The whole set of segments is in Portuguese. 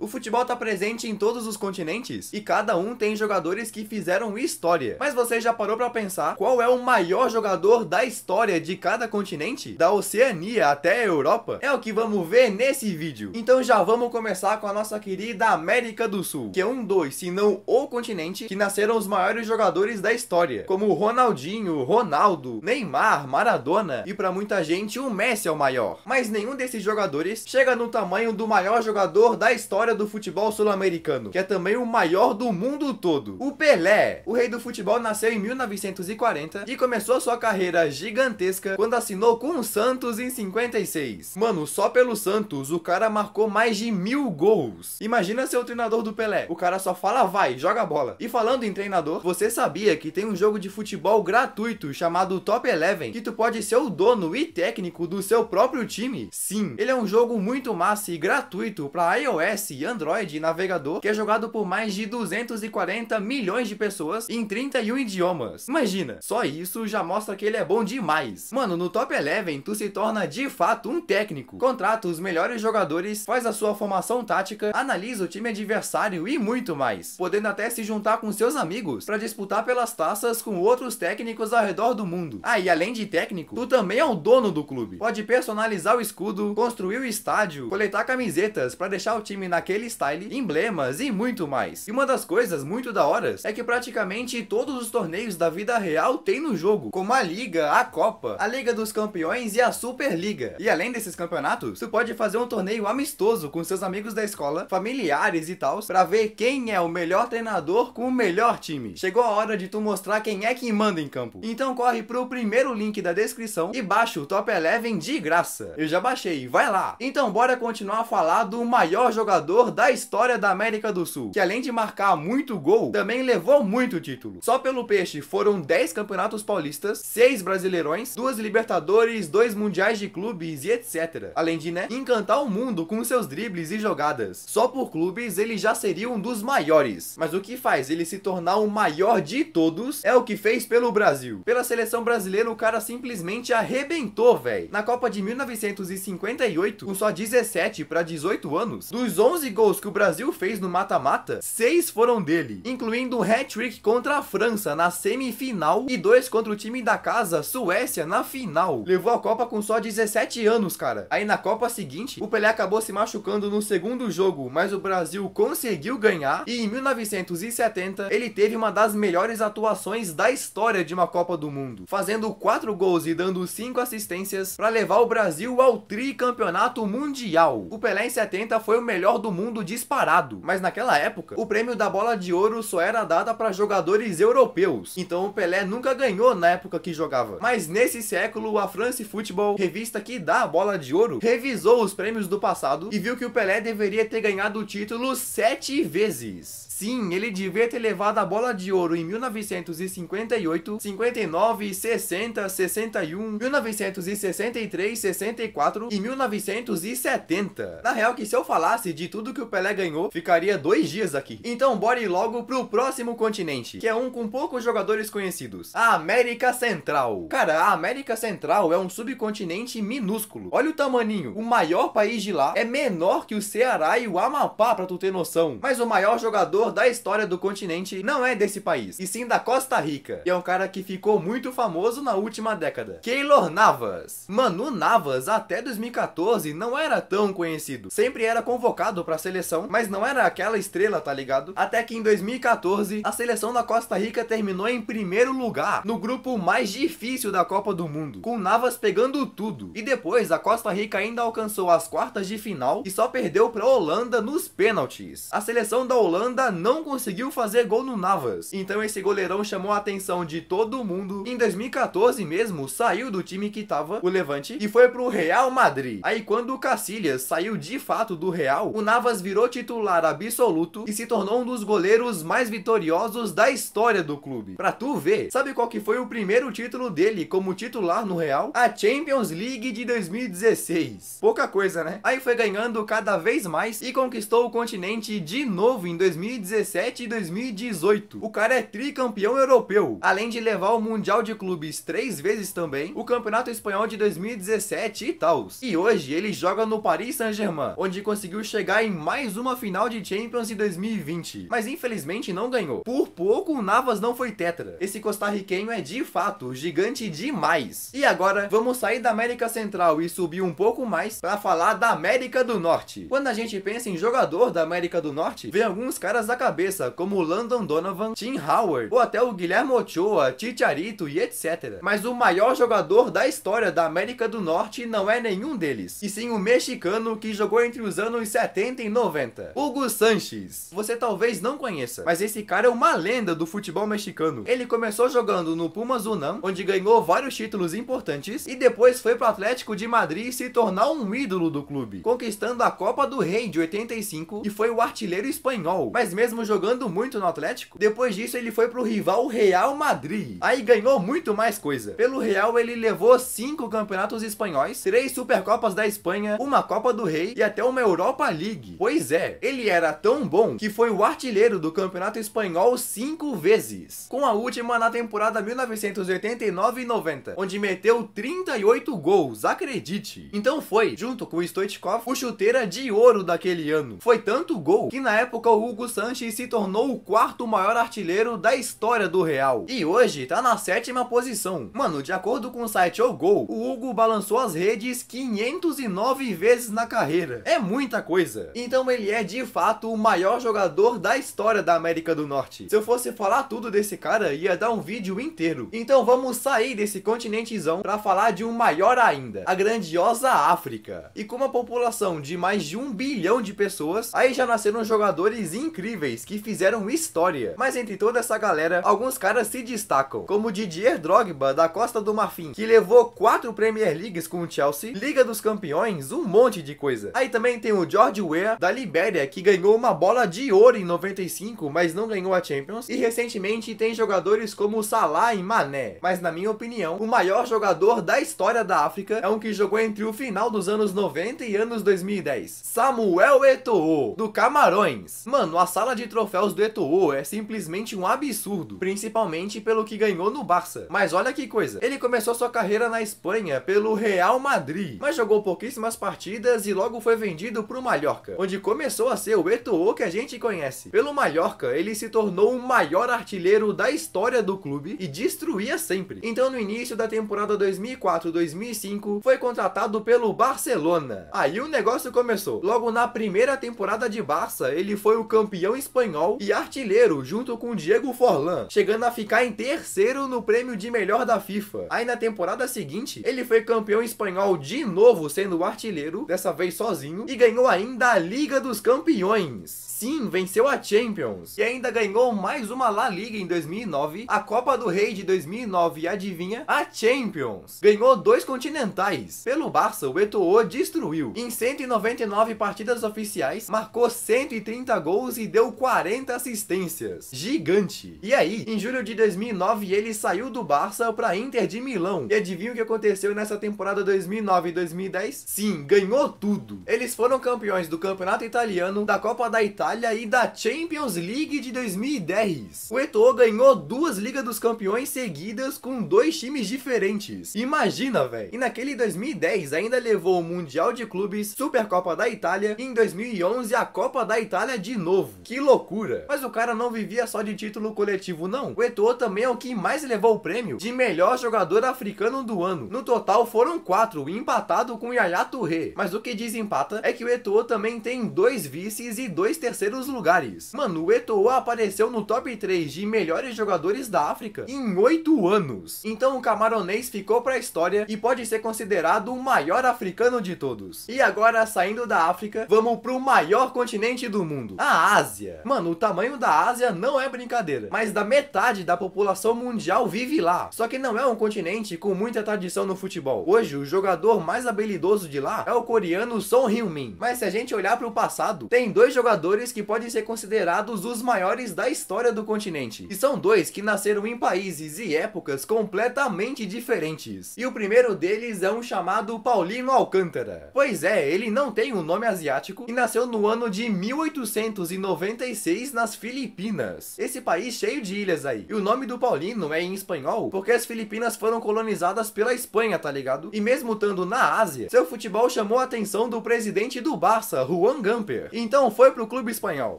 O futebol tá presente em todos os continentes e cada um tem jogadores que fizeram história. Mas você já parou pra pensar qual é o maior jogador da história de cada continente? Da Oceania até a Europa? É o que vamos ver nesse vídeo. Então já vamos começar com a nossa querida América do Sul, que é um dos, se não o continente, que nasceram os maiores jogadores da história, como Ronaldinho, Ronaldo, Neymar, Maradona e pra muita gente o Messi é o maior. Mas nenhum desses jogadores chega no tamanho do maior jogador da história do futebol sul-americano, que é também o maior do mundo todo, o Pelé. O rei do futebol nasceu em 1940 e começou a sua carreira gigantesca quando assinou com o Santos em 56. Mano, só pelo Santos o cara marcou mais de 1000 gols. Imagina ser o treinador do Pelé, o cara só fala vai, joga a bola. E falando em treinador, você sabia que tem um jogo de futebol gratuito chamado Top Eleven, que tu pode ser o dono e técnico do seu próprio time? Sim, ele é um jogo muito massa e gratuito para iOS, Android e navegador, que é jogado por mais de 240 milhões de pessoas em 31 idiomas. Imagina, só isso já mostra que ele é bom demais. Mano, no Top Eleven tu se torna de fato um técnico, contrata os melhores jogadores, faz a sua formação tática, analisa o time adversário e muito mais, podendo até se juntar com seus amigos para disputar pelas taças com outros técnicos ao redor do mundo. Ah, e além de técnico, tu também é o dono do clube. Pode personalizar o escudo, construir o estádio, coletar camisetas para deixar o time naquele style, emblemas e muito mais. E uma das coisas muito da hora é que praticamente todos os torneios da vida real tem no jogo, como a Liga, a Copa, a Liga dos Campeões e a Superliga. E além desses campeonatos, tu pode fazer um torneio amistoso com seus amigos da escola, familiares e tals, para ver quem é o melhor treinador com o melhor time. Chegou a hora de tu mostrar quem é que manda em campo. Então corre pro primeiro link da descrição e baixa o Top Eleven de graça. Eu já baixei, vai lá. Então bora continuar a falar do maior jogador da história da América do Sul, que além de marcar muito gol, também levou muito título. Só pelo Peixe foram 10 campeonatos paulistas, 6 brasileirões, 2 Libertadores, 2 mundiais de clubes e etc. Além de, encantar o mundo com seus dribles e jogadas. Só por clubes ele já seria um dos maiores. Mas o que faz ele se tornar o maior de todos é o que fez pelo Brasil. Pela seleção brasileira o cara simplesmente arrebentou, velho. Na Copa de 1958, com só 17 para 18 anos, dos 11 gols que o Brasil fez no mata-mata, 6 foram dele, incluindo um hat-trick contra a França na semifinal e 2 contra o time da casa, Suécia, na final. Levou a Copa com só 17 anos, cara. Aí na Copa seguinte, o Pelé acabou se machucando no segundo jogo, mas o Brasil conseguiu ganhar e em 1970 ele teve uma das melhores atuações da história de uma Copa do Mundo, fazendo 4 gols e dando 5 assistências para levar o Brasil ao tricampeonato mundial. O Pelé em 70 foi o melhor do mundo disparado, mas naquela época o prêmio da Bola de Ouro só era dada para jogadores europeus, então o Pelé nunca ganhou na época que jogava. Mas nesse século a France Football, revista que dá a Bola de Ouro, revisou os prêmios do passado e viu que o Pelé deveria ter ganhado o título 7 vezes. Sim, ele devia ter levado a Bola de Ouro em 1958, 59, 60, 61, 1963, 64 e 1970. Na real que se eu falasse de tudo que o Pelé ganhou, ficaria 2 dias aqui. Então bora ir logo pro próximo continente, que é um com poucos jogadores conhecidos, a América Central. Cara, a América Central é um subcontinente minúsculo. Olha o tamaninho, o maior país de lá é menor que o Ceará e o Amapá, pra tu ter noção. Mas o maior jogador da história do continente não é desse país, e sim da Costa Rica, e é um cara que ficou muito famoso na última década, Keylor Navas. Mano, o Navas até 2014 não era tão conhecido, sempre era convocado pra seleção, mas não era aquela estrela, tá ligado? Até que em 2014 a seleção da Costa Rica terminou em primeiro lugar no grupo mais difícil da Copa do Mundo, com Navas pegando tudo, e depois a Costa Rica ainda alcançou as quartas de final e só perdeu pra Holanda nos pênaltis. A seleção da Holanda não conseguiu fazer gol no Navas, então esse goleirão chamou a atenção de todo mundo. Em 2014 mesmo, saiu do time que tava, o Levante, e foi pro Real Madrid. Aí quando o Casillas saiu de fato do Real, o Navas virou titular absoluto e se tornou um dos goleiros mais vitoriosos da história do clube. Pra tu ver, sabe qual que foi o primeiro título dele como titular no Real? A Champions League de 2016. Pouca coisa, né? Aí foi ganhando cada vez mais e conquistou o continente de novo em 2016 2017 e 2018. O cara é tricampeão europeu, além de levar o Mundial de Clubes 3 vezes também, o Campeonato Espanhol de 2017 e tals. E hoje ele joga no Paris Saint-Germain, onde conseguiu chegar em em mais uma final de Champions em 2020, mas infelizmente não ganhou. Por pouco o Navas não foi tetra. Esse costarriquenho é de fato gigante demais. E agora vamos sair da América Central e subir um pouco mais para falar da América do Norte. Quando a gente pensa em jogador da América do Norte, vem alguns caras da cabeça, como Landon Donovan, Tim Howard, ou até o Guilherme Ochoa, Chicharito e etc. Mas o maior jogador da história da América do Norte não é nenhum deles, e sim o mexicano que jogou entre os anos 70 e 90, Hugo Sánchez. Você talvez não conheça, mas esse cara é uma lenda do futebol mexicano. Ele começou jogando no Pumas Unam, onde ganhou vários títulos importantes, e depois foi pro Atlético de Madrid se tornar um ídolo do clube, conquistando a Copa do Rei de 85 e foi o artilheiro espanhol. Mas mesmo jogando muito no Atlético, depois disso ele foi pro rival Real Madrid. Aí ganhou muito mais coisa. Pelo Real ele levou 5 campeonatos espanhóis, 3 Supercopas da Espanha, uma Copa do Rei e até uma Europa League. Pois é, ele era tão bom que foi o artilheiro do campeonato espanhol 5 vezes, com a última na temporada 1989 e 90, onde meteu 38 gols, acredite. Então foi, junto com o Stoichkov, o chuteira de ouro daquele ano. Foi tanto gol que na época o Hugo Sánchez se tornou o 4º maior artilheiro da história do Real. E hoje tá na 7ª posição. Mano, de acordo com o site O Gol, o Hugo balançou as redes 509 vezes na carreira. É muita coisa. Então ele é de fato o maior jogador da história da América do Norte. Se eu fosse falar tudo desse cara, ia dar um vídeo inteiro. Então vamos sair desse continentezão pra falar de um maior ainda, a grandiosa África. E com uma população de mais de 1 bilhão de pessoas, aí já nasceram jogadores incríveis que fizeram história. Mas entre toda essa galera, alguns caras se destacam, como Didier Drogba, da Costa do Marfim, que levou 4 Premier Leagues com o Chelsea, Liga dos Campeões, um monte de coisa. Aí também tem o George Weah, da Libéria, que ganhou uma bola de ouro em 95, mas não ganhou a Champions. E recentemente tem jogadores como Salah e Mané. Mas na minha opinião, o maior jogador da história da África é um que jogou entre o final dos anos 90 e anos 2010. Samuel Eto'o, do Camarões. Mano, a sala de troféus do Eto'o é simplesmente um absurdo, principalmente pelo que ganhou no Barça. Mas olha que coisa, ele começou sua carreira na Espanha pelo Real Madrid, mas jogou pouquíssimas partidas e logo foi vendido pro Mallorca, onde começou a ser o Eto'o que a gente conhece. Pelo Mallorca, ele se tornou o maior artilheiro da história do clube e destruía sempre. Então no início da temporada 2004-2005, foi contratado pelo Barcelona. Aí o negócio começou. Logo na primeira temporada de Barça, ele foi o campeão espanhol e artilheiro junto com Diego Forlán, chegando a ficar em 3º no prêmio de melhor da FIFA. Aí na temporada seguinte, ele foi campeão espanhol de novo, sendo o artilheiro, dessa vez sozinho, e ganhou ainda a Liga dos Campeões. Sim, venceu a Champions. E ainda ganhou mais uma La Liga em 2009, a Copa do Rei de 2009 e adivinha? A Champions. Ganhou 2 continentais. Pelo Barça, o Eto'o destruiu. Em 199 partidas oficiais, marcou 130 gols e deu 40 assistências. Gigante. E aí, em julho de 2009, ele saiu do Barça para Inter de Milão. E adivinha o que aconteceu nessa temporada 2009 e 2010? Sim, ganhou tudo. Eles foram campeões do Campeonato Italiano, da Copa da Itália e da Champions League de 2010. O Eto'o ganhou 2 Ligas dos Campeões seguidas com 2 times diferentes. Imagina, velho. E naquele 2010 ainda levou o Mundial de Clubes, Supercopa da Itália e em 2011 a Copa da Itália de novo. Que loucura. Mas o cara não vivia só de título coletivo não. O Eto'o também é o que mais levou o prêmio de melhor jogador africano do ano. No total foram 4, empatado com Yaya Touré. Mas o que desempata é que o Eto'o também tem 2 vices e 2 terceiros lugares. Mano, o Eto'o apareceu no top 3 de melhores jogadores da África em 8 anos. Então o camaronês ficou pra história e pode ser considerado o maior africano de todos. E agora, saindo da África, vamos pro maior continente do mundo, a Ásia. Mano, o tamanho da Ásia não é brincadeira. Mais da metade da população mundial vive lá. Só que não é um continente com muita tradição no futebol. Hoje, o jogador mais habilidoso de lá é o coreano Son Heung-min. Mas se a gente olhar pro passado, tem 2 jogadores dois que podem ser considerados os maiores da história do continente. E são dois que nasceram em países e épocas completamente diferentes. E o primeiro deles é um chamado Paulino Alcântara. Pois é, ele não tem um nome asiático e nasceu no ano de 1896 nas Filipinas. Esse país cheio de ilhas aí. E o nome do Paulino é em espanhol porque as Filipinas foram colonizadas pela Espanha, tá ligado? E mesmo estando na Ásia, seu futebol chamou a atenção do presidente do Barça, Juan Gamper. Então foi pro clube espanhol.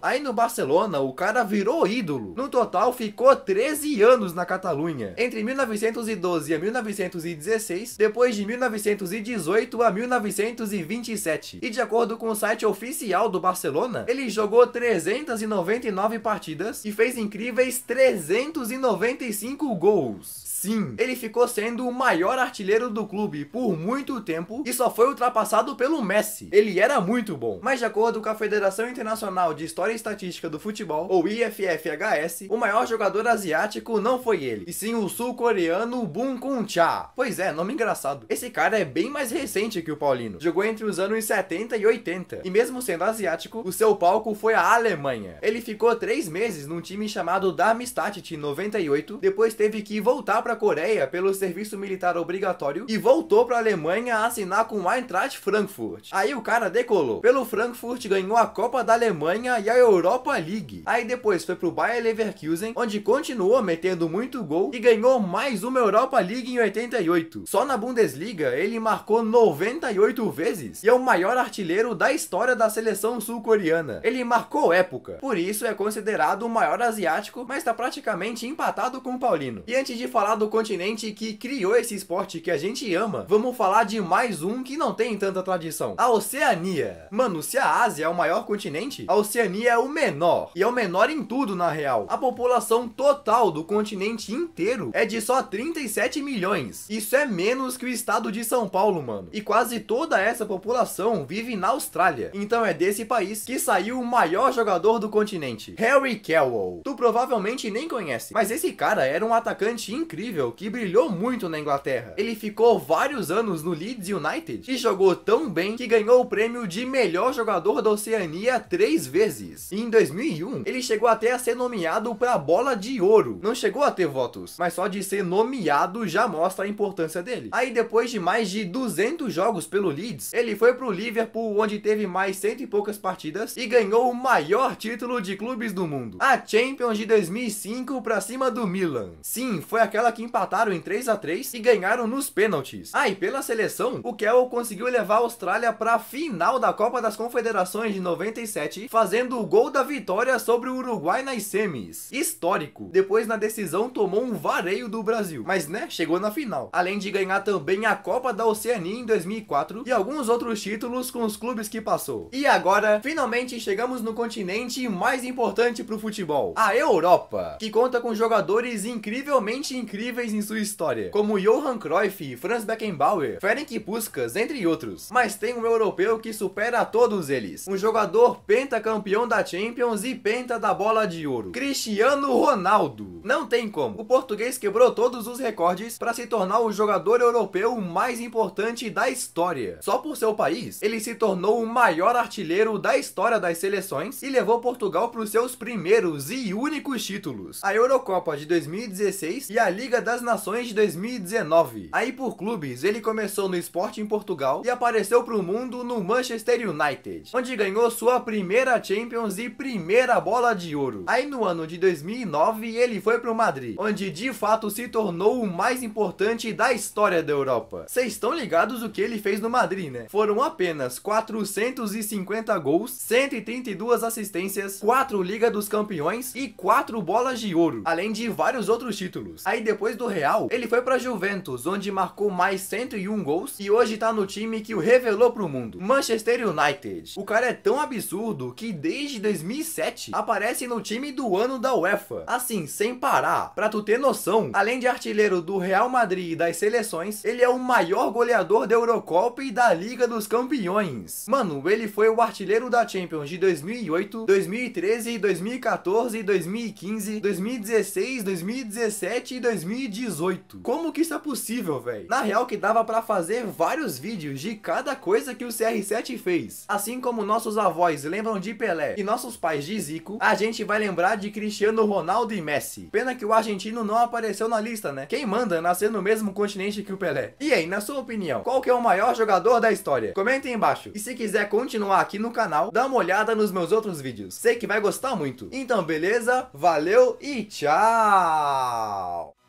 Aí no Barcelona, o cara virou ídolo. No total, ficou 13 anos na Catalunha. Entre 1912 a 1916, depois de 1918 a 1927. E de acordo com o site oficial do Barcelona, ele jogou 399 partidas e fez incríveis 395 gols. Sim, ele ficou sendo o maior artilheiro do clube por muito tempo e só foi ultrapassado pelo Messi. Ele era muito bom, mas de acordo com a Federação Internacional de História e Estatística do Futebol, ou IFFHS, o maior jogador asiático não foi ele, e sim o sul-coreano Bum Kun-cha. Pois é, nome engraçado. Esse cara é bem mais recente que o Paulino. Jogou entre os anos 70 e 80, e mesmo sendo asiático, o seu palco foi a Alemanha. Ele ficou 3 meses num time chamado Darmstadt em 98, depois teve que voltar para a Coreia pelo serviço militar obrigatório e voltou para a Alemanha a assinar com o Eintracht Frankfurt. Aí o cara decolou. Pelo Frankfurt ganhou a Copa da Alemanha e a Europa League. Aí depois foi pro Bayer Leverkusen, onde continuou metendo muito gol e ganhou mais uma Europa League em 88. Só na Bundesliga ele marcou 98 vezes e é o maior artilheiro da história da seleção sul-coreana. Ele marcou época. Por isso é considerado o maior asiático, mas tá praticamente empatado com o Paulino. E antes de falar do continente que criou esse esporte que a gente ama, vamos falar de mais um que não tem tanta tradição. A Oceania. Mano, se a Ásia é o maior continente, a Oceania é o menor. E é o menor em tudo, na real. A população total do continente inteiro é de só 37 milhões. Isso é menos que o estado de São Paulo, mano. E quase toda essa população vive na Austrália. Então é desse país que saiu o maior jogador do continente, Harry Kewell. Tu provavelmente nem conhece, mas esse cara era um atacante incrível que brilhou muito na Inglaterra. Ele ficou vários anos no Leeds United e jogou tão bem que ganhou o prêmio de melhor jogador da Oceania 3 vezes. E em 2001, ele chegou até a ser nomeado para a Bola de Ouro. Não chegou a ter votos, mas só de ser nomeado já mostra a importância dele. Aí depois de mais de 200 jogos pelo Leeds, ele foi pro Liverpool, onde teve mais 100 e poucas partidas e ganhou o maior título de clubes do mundo, a Champions de 2005 pra cima do Milan. Sim, foi aquela que empataram em 3-3 e ganharam nos pênaltis. E pela seleção, o Kewell conseguiu levar a Austrália para a final da Copa das Confederações de 97, fazendo o gol da vitória sobre o Uruguai nas semis. Histórico. Depois, na decisão, tomou um vareio do Brasil, mas né, chegou na final. Além de ganhar também a Copa da Oceania em 2004 e alguns outros títulos com os clubes que passou. E agora, finalmente chegamos no continente mais importante para o futebol, a Europa, que conta com jogadores incrivelmente incríveis em sua história, como Johan Cruyff, Franz Beckenbauer, Ferenc Puskás, entre outros. Mas tem um europeu que supera todos eles, um jogador pentacampeão da Champions e penta da Bola de Ouro, Cristiano Ronaldo. Não tem como. O português quebrou todos os recordes para se tornar o jogador europeu mais importante da história. Só por seu país, ele se tornou o maior artilheiro da história das seleções e levou Portugal para os seus primeiros e únicos títulos, a Eurocopa de 2016 e a Liga das Nações de 2019. Aí por clubes, ele começou no Sporting Portugal e apareceu pro mundo no Manchester United, onde ganhou sua primeira Champions e primeira Bola de Ouro. Aí no ano de 2009, ele foi pro Madrid, onde de fato se tornou o mais importante da história da Europa. Vocês estão ligados o que ele fez no Madrid, né? Foram apenas 450 gols, 132 assistências, 4 Liga dos Campeões e 4 Bolas de Ouro, além de vários outros títulos. Aí depois do Real, ele foi pra Juventus, onde marcou mais 101 gols e hoje tá no time que o revelou pro mundo, Manchester United. O cara é tão absurdo que desde 2007 aparece no time do ano da UEFA, assim, sem parar. Pra tu ter noção, além de artilheiro do Real Madrid e das seleções, ele é o maior goleador da Eurocopa e da Liga dos Campeões. Mano, ele foi o artilheiro da Champions de 2008, 2013, 2014, 2015, 2016, 2017 e 2018. 2018. Como que isso é possível, velho? Na real que dava pra fazer vários vídeos de cada coisa que o CR7 fez. Assim como nossos avós lembram de Pelé e nossos pais de Zico, a gente vai lembrar de Cristiano Ronaldo e Messi. Pena que o argentino não apareceu na lista, né? Quem manda nascer no mesmo continente que o Pelé? E aí, na sua opinião, qual que é o maior jogador da história? Comenta aí embaixo. E se quiser continuar aqui no canal, dá uma olhada nos meus outros vídeos. Sei que vai gostar muito. Então beleza, valeu e tchau!